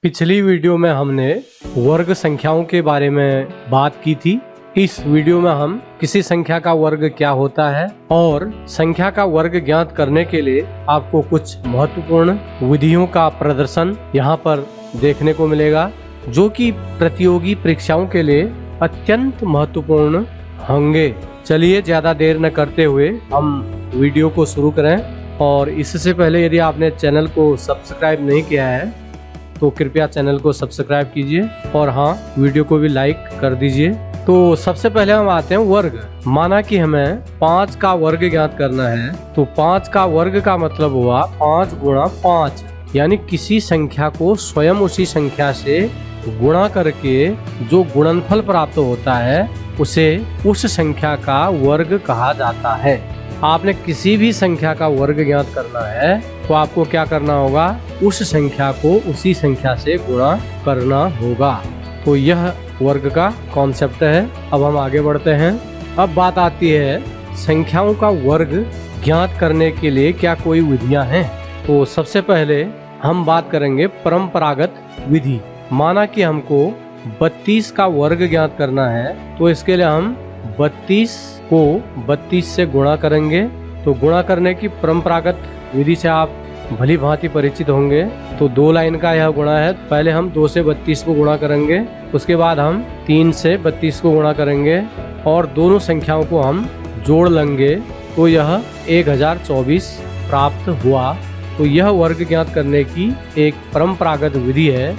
पिछली वीडियो में हमने वर्ग संख्याओं के बारे में बात की थी। इस वीडियो में हम किसी संख्या का वर्ग क्या होता है और संख्या का वर्ग ज्ञात करने के लिए आपको कुछ महत्वपूर्ण विधियों का प्रदर्शन यहाँ पर देखने को मिलेगा, जो कि प्रतियोगी परीक्षाओं के लिए अत्यंत महत्वपूर्ण होंगे। चलिए ज्यादा देर न करते हुए हम वीडियो को शुरू करें। और इससे पहले यदि आपने चैनल को सब्सक्राइब नहीं किया है तो कृपया चैनल को सब्सक्राइब कीजिए और हाँ, वीडियो को भी लाइक कर दीजिए। तो सबसे पहले हम आते हैं वर्ग। माना कि हमें 5 का वर्ग ज्ञात करना है, तो 5 का वर्ग का मतलब हुआ 5 गुणा 5, यानी किसी संख्या को स्वयं उसी संख्या से गुणा करके जो गुणनफल प्राप्त होता है उसे उस संख्या का वर्ग कहा जाता है। आपने किसी भी संख्या का वर्ग ज्ञात करना है तो आपको क्या करना होगा, उस संख्या को उसी संख्या से गुणा करना होगा। तो यह वर्ग का कॉन्सेप्ट है। अब हम आगे बढ़ते हैं। अब बात आती है संख्याओं का वर्ग ज्ञात करने के लिए क्या कोई विधियां हैं। तो सबसे पहले हम बात करेंगे परंपरागत विधि। माना कि हमको 32 का वर्ग ज्ञात करना है, तो इसके लिए हम 32 को 32 से गुणा करेंगे। तो गुणा करने की परंपरागत विधि से आप भली भांति परिचित होंगे। तो 2 लाइन का यह गुणा है। पहले हम 2 से 32 को गुणा करेंगे, उसके बाद हम 3 से 32 को गुणा करेंगे और दोनों संख्याओं को हम जोड़ लेंगे, तो यह 1024 प्राप्त हुआ। तो यह वर्ग ज्ञात करने की एक परंपरागत विधि है।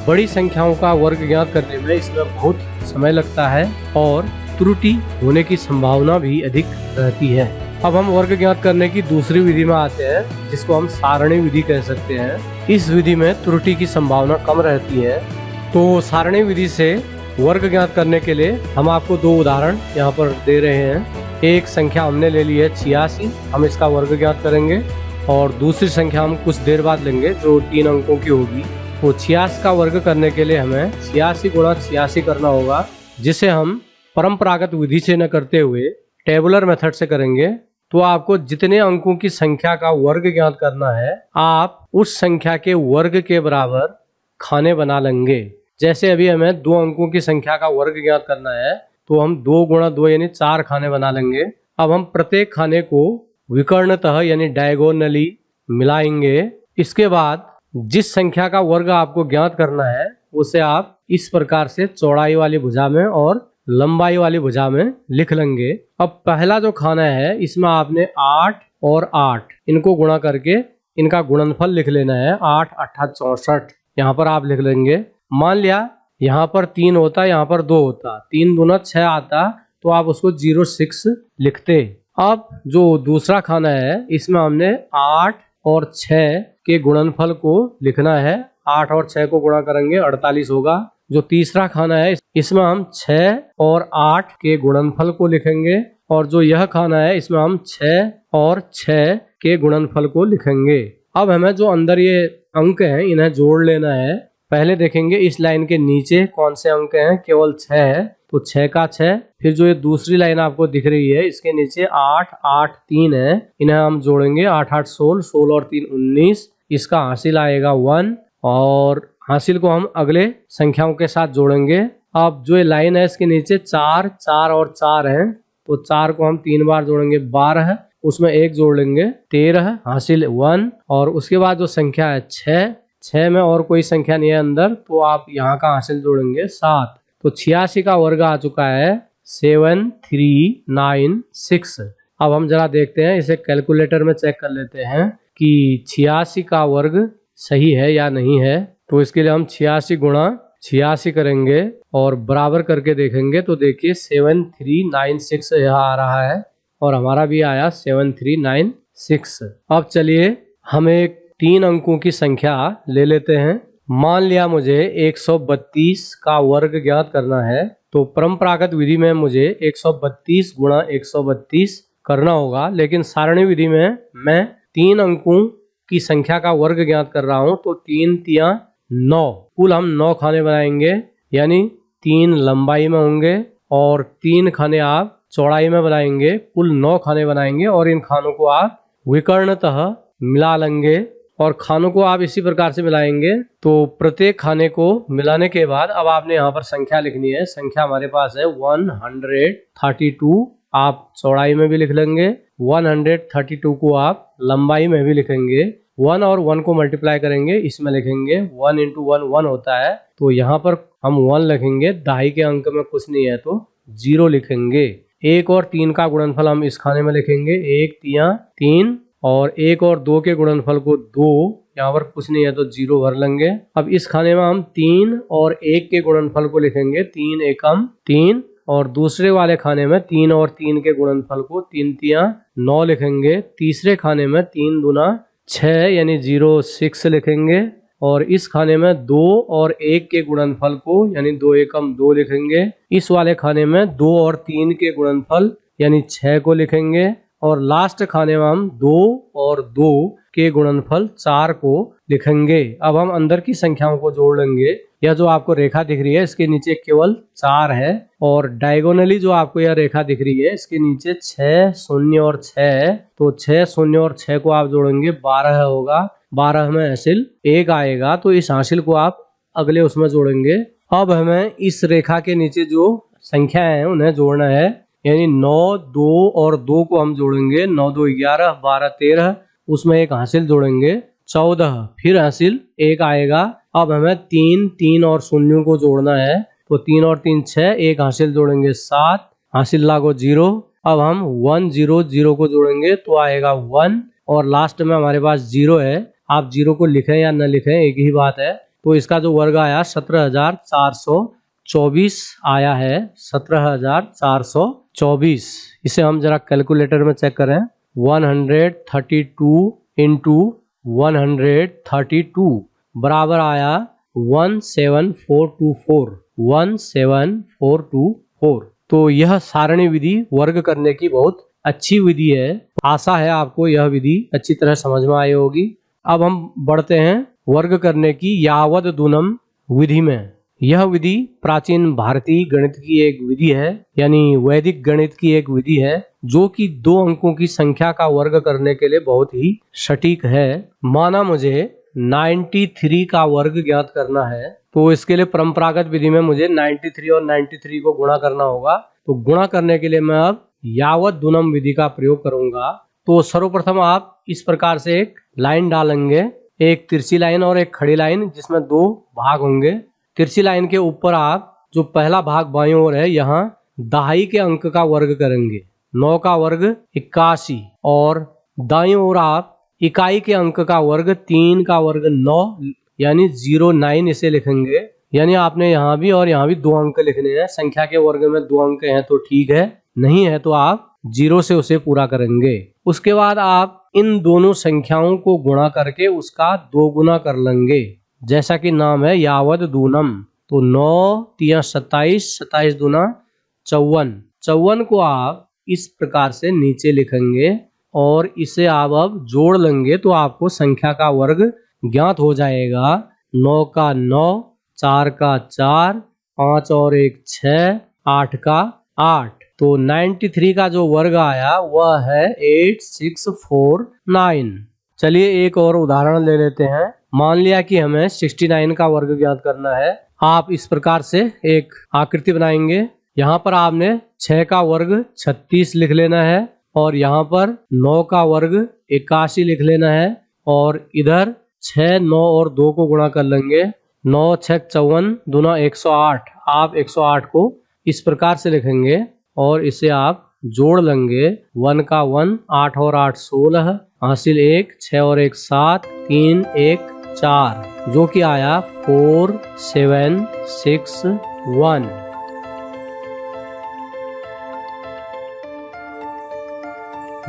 बड़ी संख्याओं का वर्ग ज्ञात करने में इसमें बहुत समय लगता है और त्रुटि होने की संभावना भी अधिक रहती है। अब हम वर्ग ज्ञात करने की दूसरी विधि में आते हैं, जिसको हम सारणी विधि कह सकते हैं। इस विधि में त्रुटि की संभावना कम रहती है। तो सारणी विधि से वर्ग ज्ञात करने के लिए हम आपको 2 उदाहरण यहाँ पर दे रहे हैं। एक संख्या हमने ले ली है 86, हम इसका वर्ग ज्ञात करेंगे और दूसरी संख्या हम कुछ देर बाद लेंगे जो 3 अंकों की होगी। तो 86 का वर्ग करने के लिए हमें 86 गुणा 86 करना होगा, जिसे हम परंपरागत विधि से न करते हुए टेबुलर मेथड से करेंगे। तो आपको जितने अंकों की संख्या का वर्ग ज्ञात करना है, आप उस संख्या के वर्ग के बराबर खाने बना लेंगे। जैसे अभी हमें 2 अंकों की संख्या का वर्ग ज्ञात करना है, तो हम 2 गुणा 2 यानी 4 खाने बना लेंगे। अब हम प्रत्येक खाने को विकर्णतः यानी डायगोनली मिलाएंगे। इसके बाद जिस संख्या का वर्ग आपको ज्ञात करना है उसे आप इस प्रकार से चौड़ाई वाली भुजा में और लंबाई वाली भुजा में लिख लेंगे। अब पहला जो खाना है, इसमें आपने 8 और 8 इनको गुणा करके इनका गुणनफल लिख लेना है। 8 8 64 यहाँ पर आप लिख लेंगे। मान लिया यहाँ पर 3 होता, यहाँ पर 2 होता, 3 दूना 6 आता, तो आप उसको 06 लिखते। अब जो दूसरा खाना है, इसमें हमने 8 और 6 के गुणनफल को लिखना है। 8 और 6 को गुणा करेंगे 48 होगा। जो तीसरा खाना है, इसमें हम 6 और 8 के गुणनफल को लिखेंगे और जो यह खाना है, इसमें हम 6 और 6 के गुणनफल को लिखेंगे। अब हमें जो अंदर ये अंक हैं इन्हें जोड़ लेना है। पहले देखेंगे इस लाइन के नीचे कौन से अंक हैं, केवल 6 है, तो 6 का 6। फिर जो ये दूसरी लाइन आपको दिख रही है, इसके नीचे 8 8 3 है, इन्हें हम जोड़ेंगे। 8 8 16, 16 और 3 19, इसका हासिल आएगा 1 और हासिल को हम अगले संख्याओं के साथ जोड़ेंगे। अब जो ये लाइन है इसके नीचे 4 4 और 4 है, तो 4 को हम 3 बार जोड़ेंगे 12, उसमें 1 जोड़ लेंगे 13, हासिल 1। और उसके बाद जो संख्या है 6 में और कोई संख्या नहीं है अंदर, तो आप यहाँ का हासिल जोड़ेंगे 7। तो 86 का वर्ग आ चुका है 7396। अब हम जरा देखते हैं, इसे कैलकुलेटर में चेक कर लेते हैं कि 86 का वर्ग सही है या नहीं है। तो इसके लिए हम 86 गुणा 86 करेंगे और बराबर करके देखेंगे। तो देखिए 7396 यहाँ आ रहा है और हमारा भी आया 7396। अब चलिए हम एक 3 अंकों की संख्या ले लेते हैं। मान लिया मुझे 132 का वर्ग ज्ञात करना है, तो परंपरागत विधि में मुझे 132 गुणा 132 करना होगा, लेकिन सारणी विधि में मैं 3 अंकों की संख्या का वर्ग ज्ञात कर रहा हूं। तो 3 तिया 9, कुल हम 9 खाने बनाएंगे, यानी 3 लंबाई में होंगे और 3 खाने आप चौड़ाई में बनाएंगे। कुल 9 खाने बनाएंगे और इन खानों को आप विकर्णतः मिला लेंगे और खानों को आप इसी प्रकार से मिलाएंगे। तो प्रत्येक खाने को मिलाने के बाद अब आपने यहाँ पर संख्या लिखनी है। संख्या हमारे पास है 132। आप चौड़ाई में भी लिख लेंगे, 132 को आप लंबाई में भी लिखेंगे। 1 और 1 को मल्टीप्लाई करेंगे, इसमें लिखेंगे 1 × 1 1 होता है, तो यहाँ पर हम 1 लिखेंगे। दहाई के अंक में कुछ नहीं है तो 0 लिखेंगे। 1 और 3 का गुणनफल हम इस खाने में लिखेंगे, 1 3 3, और 1 और 2 के गुणनफल को 2, यहाँ पर कुछ नहीं है तो 0 भर लेंगे। अब इस खाने में हम 3 और 1 के गुणनफल को लिखेंगे, 3 एकम 3, और दूसरे वाले खाने में 3 और 3 के गुणनफल को 3 3 9 लिखेंगे। तीसरे खाने में 3 दूना 6 यानी 0 6 लिखेंगे, और इस खाने में 2 और 1 के गुणनफल को यानी 2 एकम 2 लिखेंगे। इस वाले खाने में 2 और 3 के गुणनफल यानी 6 को लिखेंगे, और लास्ट खाने में हम 2 और 2 के गुणनफल 4 को लिखेंगे। अब हम अंदर की संख्याओं को जोड़ लेंगे। यह जो आपको रेखा दिख रही है इसके नीचे केवल 4 है, और डायगोनली जो आपको यह रेखा दिख रही है इसके नीचे 6 0 और 6, तो 6 0 और 6 को आप जोड़ेंगे 12 होगा। 12 में हासिल 1 आएगा, तो इस हासिल को आप अगले उसमें जोड़ेंगे। अब हमें इस रेखा के नीचे जो संख्या है उन्हें जोड़ना है, यानी 9 2 और 2 को हम जोड़ेंगे। 9 2 11, 12 13, उसमें एक हासिल जोड़ेंगे 14, फिर हासिल 1 आएगा। अब हमें 3 3 और 0 को जोड़ना है, तो 3 और 3 6, एक हासिल जोड़ेंगे 7, हासिल लागो 0। अब हम 1 0 0 को जोड़ेंगे तो आएगा 1, और लास्ट में हमारे पास 0 है। आप 0 को लिखें या न लिखें एक ही बात है। तो इसका जो वर्ग आया 17,424 आया है, 17,424। इसे हम जरा कैलकुलेटर में चेक करें। 132 इंटू 132 बराबर आया 17424, 17424। तो यह सारणी विधि वर्ग करने की बहुत अच्छी विधि है। आशा है आपको यह विधि अच्छी तरह समझ में आई होगी। अब हम बढ़ते हैं वर्ग करने की यावदूनम विधि में। यह विधि प्राचीन भारतीय गणित की एक विधि है, यानी वैदिक गणित की एक विधि है, जो कि 2 अंकों की संख्या का वर्ग करने के लिए बहुत ही सटीक है। माना मुझे 93 का वर्ग ज्ञात करना है, तो इसके लिए परंपरागत विधि में मुझे 93 और 93 को गुणा करना होगा। तो गुणा करने के लिए मैं अब यावदूनम विधि का प्रयोग करूंगा। तो सर्वप्रथम आप इस प्रकार से एक लाइन डालेंगे, एक तिरछी लाइन और एक खड़ी लाइन, जिसमें 2 भाग होंगे। तिरछी लाइन के ऊपर आप जो पहला भाग बाईं ओर है, यहाँ दहाई के अंक का वर्ग करेंगे। 9 का वर्ग 81, और दाईं ओर आप इकाई के अंक का वर्ग 3 का वर्ग 9 यानी 09 इसे लिखेंगे। यानी आपने यहाँ भी और यहाँ भी 2 अंक लिखने हैं। संख्या के वर्ग में 2 अंक हैं तो ठीक है, नहीं है तो आप 0 से उसे पूरा करेंगे। उसके बाद आप इन दोनों संख्याओं को गुणा करके उसका 2 गुना कर लेंगे, जैसा कि नाम है यावदूनम। तो 9 3 27, 27 दूना 54, 54 को आप इस प्रकार से नीचे लिखेंगे, और इसे आप अब जोड़ लेंगे तो आपको संख्या का वर्ग ज्ञात हो जाएगा। 9 का 9, 4 का 4, 5 और 1 6, 8 का 8। तो 93 का जो वर्ग आया वह है 8649। चलिए एक और उदाहरण ले लेते हैं। मान लिया कि हमें 69 का वर्ग ज्ञात करना है। आप इस प्रकार से एक आकृति बनाएंगे। यहाँ पर आपने 6 का वर्ग 36 लिख लेना है, और यहाँ पर 9 का वर्ग 81 लिख लेना है, और इधर 6 9 और 2 को गुणा कर लेंगे। 9 6 54 दूना 108। आप 108 को इस प्रकार से लिखेंगे और इसे आप जोड़ लेंगे। 1 का 1, 8 और 8 16, हासिल 1, 6 और 1 7, 3 1 4, जो कि आया 4761।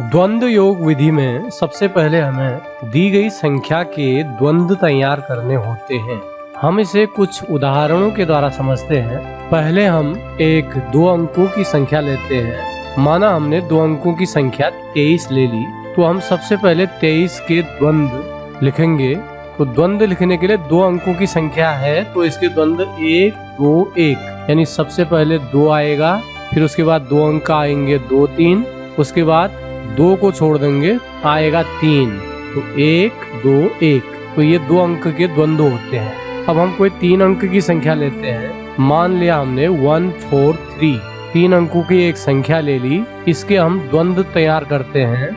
द्वंद्व योग विधि में सबसे पहले हमें दी गई संख्या के द्वंद्व तैयार करने होते हैं। हम इसे कुछ उदाहरणों के द्वारा समझते हैं। पहले हम एक 2 अंकों की संख्या लेते हैं। माना हमने 2 अंकों की संख्या 23 ले ली, तो हम सबसे पहले 23 के द्वंद्व लिखेंगे। तो द्वंद्व लिखने के लिए 2 अंकों की संख्या है, तो इसके द्वंद्व 1 2 1, यानी सबसे पहले 2 आएगा, फिर उसके बाद 2 अंक आएंगे 2 3, उसके बाद 2 को छोड़ देंगे, आएगा 3। तो 1 2 1। तो ये 2 अंक के द्वंद्व होते हैं। अब हम कोई 3 अंक की संख्या लेते हैं। मान लिया हमने 1 4 3, 3 अंकों की एक संख्या ले ली। इसके हम द्वंद्व तैयार करते हैं।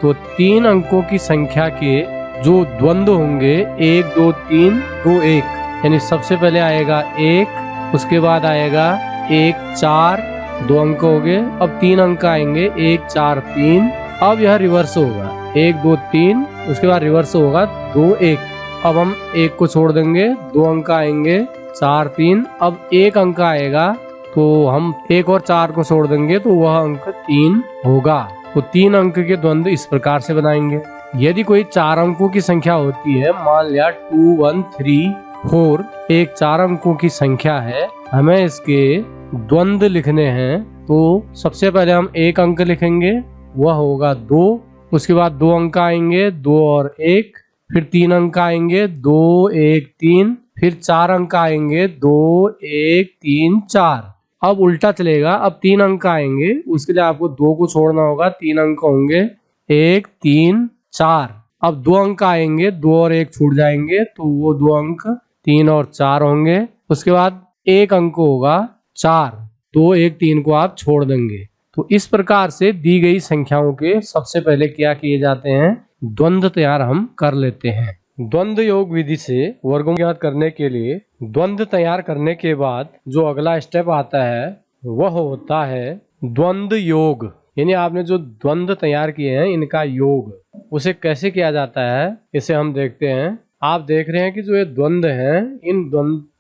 तो 3 अंकों की संख्या के जो द्वंद्व होंगे 1 2 3 2 1, यानी सबसे पहले आएगा 1, उसके बाद आएगा 1 4, 2 अंक हो गए। अब 3 अंक आएंगे 1 4 3। अब यह रिवर्स होगा 1 2 3, उसके बाद रिवर्स होगा 2 1। अब हम 1 को छोड़ देंगे, 2 अंक आएंगे 4 3। अब 1 अंक आएगा तो हम 1 और 4 को छोड़ देंगे तो वह अंक 3 होगा। तो 3 अंक के द्वंद्व इस प्रकार से बनाएंगे। यदि कोई 4 अंकों की संख्या होती है, मान लिया 2 1 3 4, एक 4 अंकों की संख्या है, हमें इसके द्वंद्व लिखने हैं। तो सबसे पहले हम 1 अंक लिखेंगे, वह होगा 2। उसके बाद 2 अंक आएंगे 2 और 1, फिर 3 अंक आएंगे 2 1 3, फिर 4 अंक आएंगे 2 1 3 4। अब उल्टा चलेगा, अब 3 अंक आएंगे, उसके लिए आपको 2 को छोड़ना होगा, 3 अंक होंगे 1 3 4। अब 2 अंक आएंगे, 2 और 1 छूट जाएंगे तो वो 2 अंक 3 और 4 होंगे। उसके बाद 1 अंक होगा 4, 2 1 3 को आप छोड़ देंगे। तो इस प्रकार से दी गई संख्याओं के सबसे पहले क्या किए जाते हैं, द्वंद्व तैयार हम कर लेते हैं। द्वंद्व योग विधि से वर्गों ज्ञात करने के लिए द्वंद्व तैयार करने के बाद जो अगला स्टेप आता है वह होता है द्वंद्व योग। यानी आपने जो द्वंद्व तैयार किए हैं इनका योग, उसे कैसे किया जाता है इसे हम देखते हैं। आप देख रहे हैं कि जो ये द्वंद्व हैं,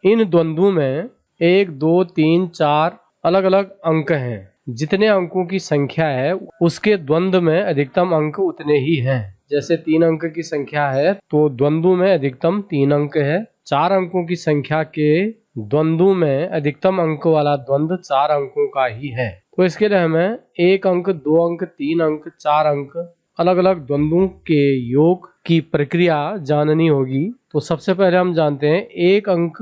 इन द्वंद्वों में 1 2 3 4 अलग अलग अंक हैं। जितने अंकों की संख्या है उसके द्वंद्व में अधिकतम अंक उतने ही हैं। जैसे 3 अंक की संख्या है तो द्वंद्व में अधिकतम 3 अंक है। 4 अंकों की संख्या के द्वंद्व में अधिकतम अंक वाला द्वंद्व 4 अंकों का ही है। तो इसके लिए हमें 1 अंक 2 अंक 3 अंक 4 अंक अलग अलग द्वंद्वों के योग की प्रक्रिया जाननी होगी। तो सबसे पहले हम जानते हैं 1 अंक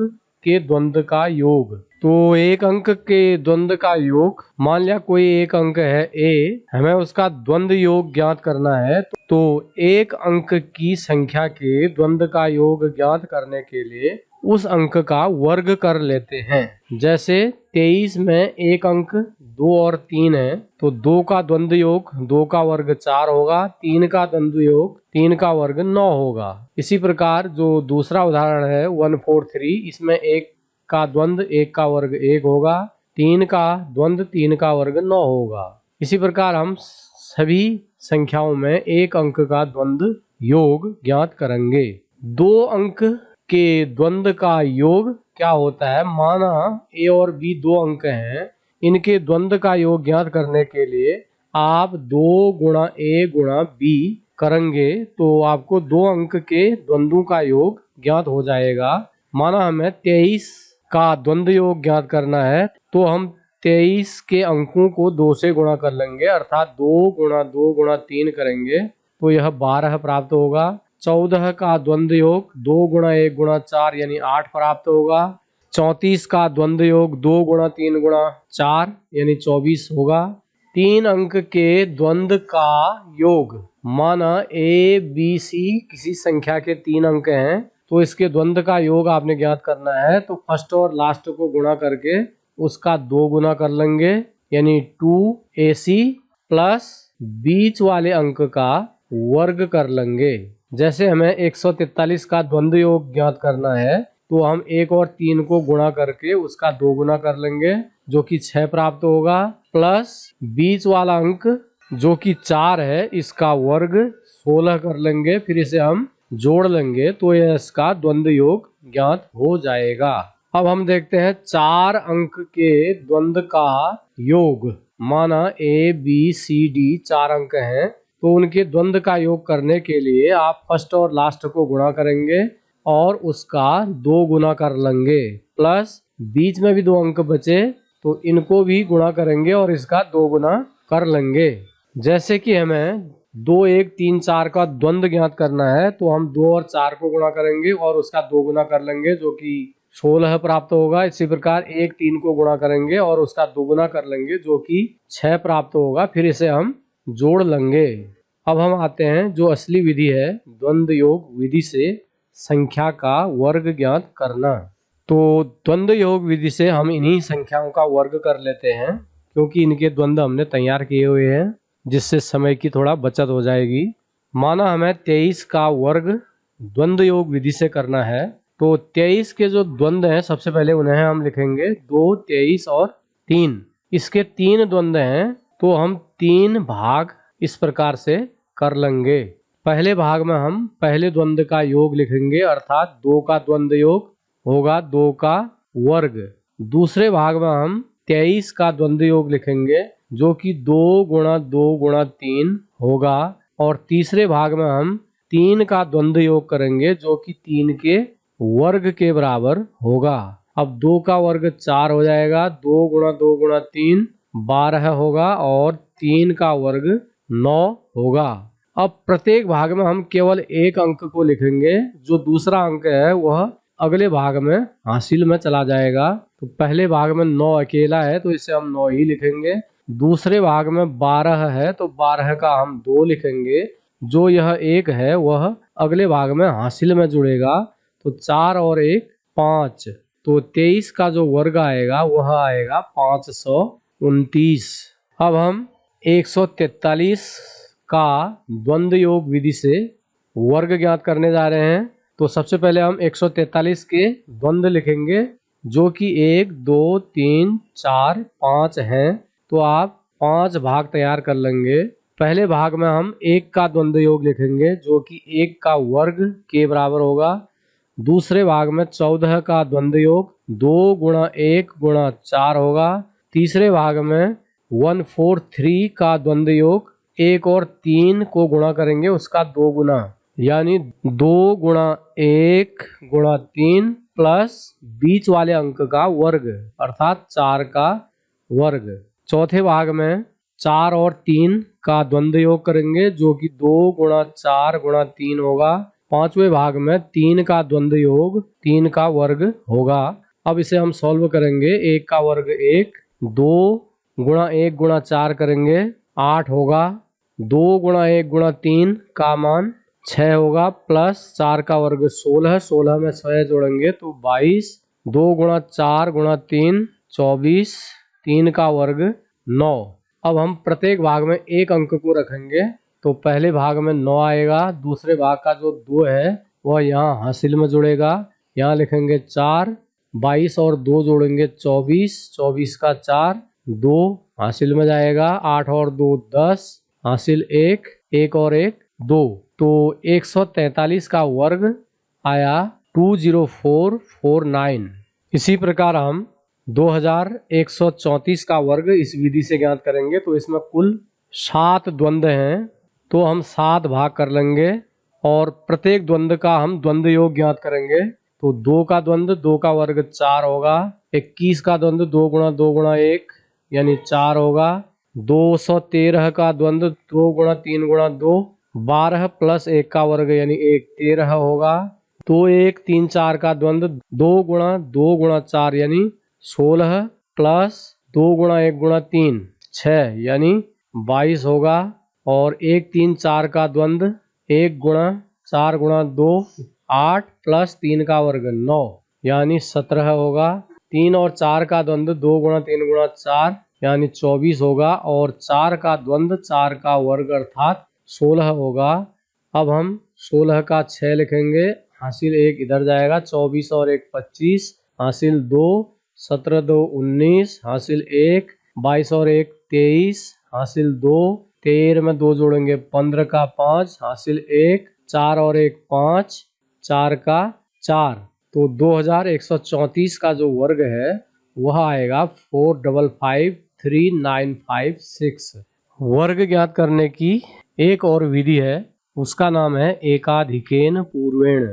के द्वंद्व का योग। तो 1 अंक के द्वंद्व का योग, मान लिया कोई 1 अंक है a, हमें उसका द्वंद्व योग ज्ञात करना है। तो 1 अंक की संख्या के द्वंद्व का योग ज्ञात करने के लिए उस अंक का वर्ग कर लेते हैं। जैसे 23 में 1 अंक 2 और 3 है तो 2 का द्वंद्व योग 2 का वर्ग 4 होगा, 3 का द्वंद्व योग 3 का वर्ग 9 होगा। इसी प्रकार जो दूसरा उदाहरण है 1 4 3, इसमें 1 का द्वंद्व 1 का वर्ग 1 होगा, 3 का द्वंद्व 3 का वर्ग 9 होगा। इसी प्रकार हम सभी संख्याओं में 1 अंक का द्वंद्व योग ज्ञात करेंगे। 2 अंक के द्वंद्व का योग क्या होता है, माना a और b 2 अंक हैं, इनके द्वंद्व का योग ज्ञात करने के लिए आप 2 गुणा a गुणा b करेंगे तो आपको 2 अंक के द्वंद्वों का योग ज्ञात हो जाएगा। माना हमें 23 का द्वंद्व योग ज्ञात करना है तो हम 23 के अंकों को 2 से गुणा कर लेंगे, अर्थात 2 गुणा 2 गुणा 3 करेंगे तो यह 12 प्राप्त होगा। 14 का द्वंद्व योग 2 गुणा 1 गुणा 4 यानी 8 प्राप्त होगा। 34 का द्वंद्व योग 2 गुणा 3 गुणा 4 यानी 24 होगा। 3 अंक के द्वंद्व का योग, माना a b c किसी संख्या के 3 अंक हैं तो इसके द्वंद्व का योग आपने ज्ञात करना है। तो फर्स्ट और लास्ट को गुणा करके उसका 2 गुना कर लेंगे यानी 2ac प्लस बीच वाले अंक का वर्ग कर लेंगे। जैसे हमें 143 का द्वंद्व योग ज्ञात करना है तो हम 1 और 3 को गुणा करके उसका 2 गुना कर लेंगे जो कि 6 प्राप्त होगा, प्लस बीच वाला अंक जो कि 4 है इसका वर्ग 16 कर लेंगे, फिर इसे हम जोड़ लेंगे तो यह इसका द्वंद्व योग ज्ञात हो जाएगा। अब हम देखते हैं 4 अंक के द्वंद्व का योग, माना a b c d 4 अंक हैं तो उनके द्वंद्व का योग करने के लिए आप फर्स्ट और लास्ट को गुणा करेंगे और उसका 2 गुना कर लेंगे, प्लस बीच में भी 2 अंक बचे तो इनको भी गुणा करेंगे और इसका 2 गुना कर लेंगे। जैसे कि हमें 2 1 3 4 का द्वंद्व ज्ञात करना है तो हम 2 और 4 को गुणा करेंगे और उसका 2 गुना कर लेंगे जो कि 16 प्राप्त होगा। इसी प्रकार 1 3 को गुणा करेंगे और उसका 2 गुना कर लेंगे जो कि 6 प्राप्त होगा, फिर इसे हम जोड़ लेंगे अब हम आते हैं जो असली विधि है, द्वंद्व योग विधि से संख्या का वर्ग ज्ञात करना। तो द्वंद्व योग विधि से हम इन्हीं संख्याओं का वर्ग कर लेते हैं, क्योंकि इनके द्वंद्व हमने तैयार किए हुए हैं, जिससे समय की थोड़ा बचत हो जाएगी। माना हमें 23 का वर्ग द्वंद्व योग विधि से करना है, तो 23 के जो द्वंद्व हैं सबसे पहले उन्हें हम लिखेंगे 2, 23 और 3। इसके 3 द्वंद्व हैं, तो हम 3 भाग इस प्रकार से कर लेंगे। पहले भाग में हम पहले द्वंद्व का योग लिखेंगे, अर्थात 2 का द्वंद्व योग होगा 2 का वर्ग। दूसरे भाग में हम 23 का द्वंद्व योग लिखेंगे, जो कि 2 गुणा 2 गुणा 3 होगा। और तीसरे भाग में हम 3 का द्वंद्व योग करेंगे, जो कि 3 के वर्ग के बराबर होगा। अब 2 का वर्ग 4 हो जाएगा, 2 गुणा 2 गुणा 3 12 होगा, और 3 का वर्ग 9 होगा। अब प्रत्येक भाग में हम केवल एक अंक को लिखेंगे, जो दूसरा अंक है वह अगले भाग में हासिल में चला जाएगा। तो पहले भाग में 9 अकेला है, तो इसे हम 9 ही लिखेंगे। दूसरे भाग में 12 है, तो 12 का हम 2 लिखेंगे। जो यह 1 है वह अगले भाग में हासिल में जुड़ेगा, तो 4 और 1 5। तो 23 का जो वर्ग आएगा वह आएगा 529। अब हम 143 का द्वंद्व योग विधि से वर्ग ज्ञात करने जा रहे हैं। तो सबसे पहले हम 143 के द्वंद्व लिखेंगे, जो कि 1, 2, 3, 4, 5 हैं। तो आप 5 भाग तैयार कर लेंगे। पहले भाग में हम 1 का द्वंद्व योग लिखेंगे, जो कि 1 का वर्ग के बराबर होगा। दूसरे भाग में 14 का द्वंद्व योग 2 गुणा 1 गुणा 4 होगा। तीसरे भाग में 143 का द्वंद्व योग 1 और 3 को गुणा करेंगे, उसका 2 गुना, यानी 2 गुणा 1 गुणा 3 प्लस बीच वाले अंक का वर्ग, अर्थात 4 का वर्ग। चौथे भाग में 4 और 3 का द्वंद्व योग करेंगे, जो कि 2 गुणा 4 गुणा 3 होगा। पांचवें भाग में 3 का द्वंद्व योग 3 का वर्ग होगा। अब इसे हम सॉल्व करेंगे। 1 का वर्ग 1, 2 गुणा 1 गुणा 4 करेंगे 8 होगा। 2 गुणा 1 गुणा 3 का मान 6 होगा, प्लस 4 का वर्ग 16, 16 में 6 जोड़ेंगे तो 22। 2 गुणा 4 गुणा 3 24, 3 का वर्ग 9। अब हम प्रत्येक भाग में एक अंक को रखेंगे, तो पहले भाग में 9 आएगा। दूसरे भाग का जो 2 है वह यहाँ हासिल में जुड़ेगा, यहाँ लिखेंगे 4। 22 और 2 जोड़ेंगे 24, 24 का 4, 2 हासिल में जाएगा। 8 और 2 10, हासिल 1, 1 और 1 2। तो 143 का वर्ग आया 20449। इसी प्रकार हम 2134 का वर्ग इस विधि से ज्ञात करेंगे। तो इसमें कुल 7 द्वंद्व हैं, तो हम 7 भाग कर लेंगे और प्रत्येक द्वंद्व का हम द्वंद्व योग ज्ञात करेंगे। तो 2 का द्वंद्व 2 का वर्ग 4 होगा। 21 का द्वंद्व 2 गुणा 2 गुणा 1 यानी 4 होगा। 213 का द्वंद्व 2 गुणा 3 गुणा 2, 12 प्लस 1 का वर्ग यानी 1 13 होगा। 2 1 3 4 का द्वंद्व 2 गुणा 2 गुणा 4 यानी 16 प्लस 2 गुणा 1 गुणा 3 6 यानी 22 होगा। और 1 3 4 का द्वंद्व 1 गुणा 4 गुणा 2 8 प्लस 3 का वर्ग 9 यानी 17 होगा। 3 और 4 का द्वंद्व 2 गुणा 3 गुणा 4 यानी 24 होगा। और 4 का द्वंद्व 4 का वर्ग अर्थात 16 होगा। अब हम 16 का 6 लिखेंगे, हासिल 1 इधर जाएगा। 24 और 1 25, हासिल 2, 17 2 19, हासिल 1, 22 और 1 23, हासिल 2, 13 में 2 जोड़ेंगे 15 का 5, हासिल 1, 4 और 1 5, 4 का 4। तो 2134 का जो वर्ग है वह आएगा 4553956। वर्ग ज्ञात करने की एक और विधि है, उसका नाम है एकाधिकेन पूर्वेण।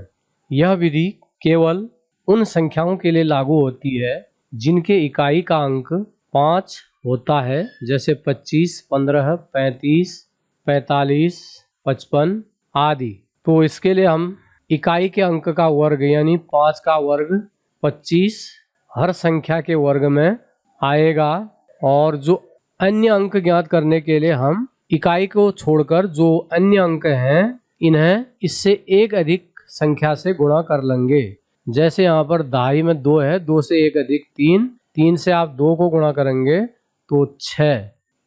यह विधि केवल उन संख्याओं के लिए लागू होती है जिनके इकाई का अंक 5 होता है, जैसे 25, 15, 35, 45, 55 आदि। तो इसके लिए हम इकाई के अंक का वर्ग यानी 5 का वर्ग 25 हर संख्या के वर्ग में आएगा। और जो अन्य अंक ज्ञात करने के लिए हम इकाई को छोड़कर जो अन्य अंक हैं इन्हें इससे एक अधिक संख्या से गुणा कर लेंगे। जैसे यहाँ पर दहाई में 2 है, 2 से 1 अधिक 3, 3 से आप 2 को गुणा करेंगे तो 6,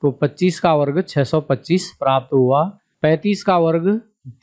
तो 25 का वर्ग 625 प्राप्त हुआ। 35 का वर्ग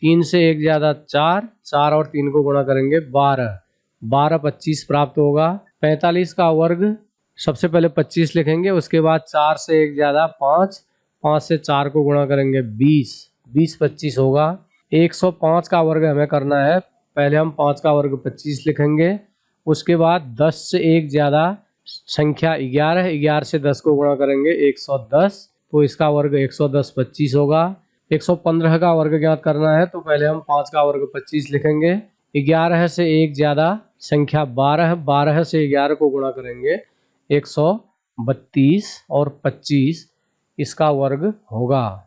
3 से 1 ज्यादा 4, 4 और 3 को गुणा करेंगे 12, 12 25 प्राप्त होगा। 45 का वर्ग सबसे पहले 25 लिखेंगे, उसके बाद 4 से 1 ज्यादा 5, 5 से 4 को गुणा करेंगे 20, 20 25 होगा। 105 का वर्ग हमें करना है, पहले हम 5 का वर्ग 25 लिखेंगे, उसके बाद 10 से 1 ज्यादा संख्या 11, 11 से 10 को गुणा करेंगे 110, तो इसका वर्ग 110 25 होगा। 115 का वर्ग ज्ञात करना है, तो पहले हम 5 का वर्ग 25 लिखेंगे, 11 से 1 ज्यादा संख्या 12, 12 से 11 को गुणा करेंगे 132 और 25 इसका वर्ग होगा।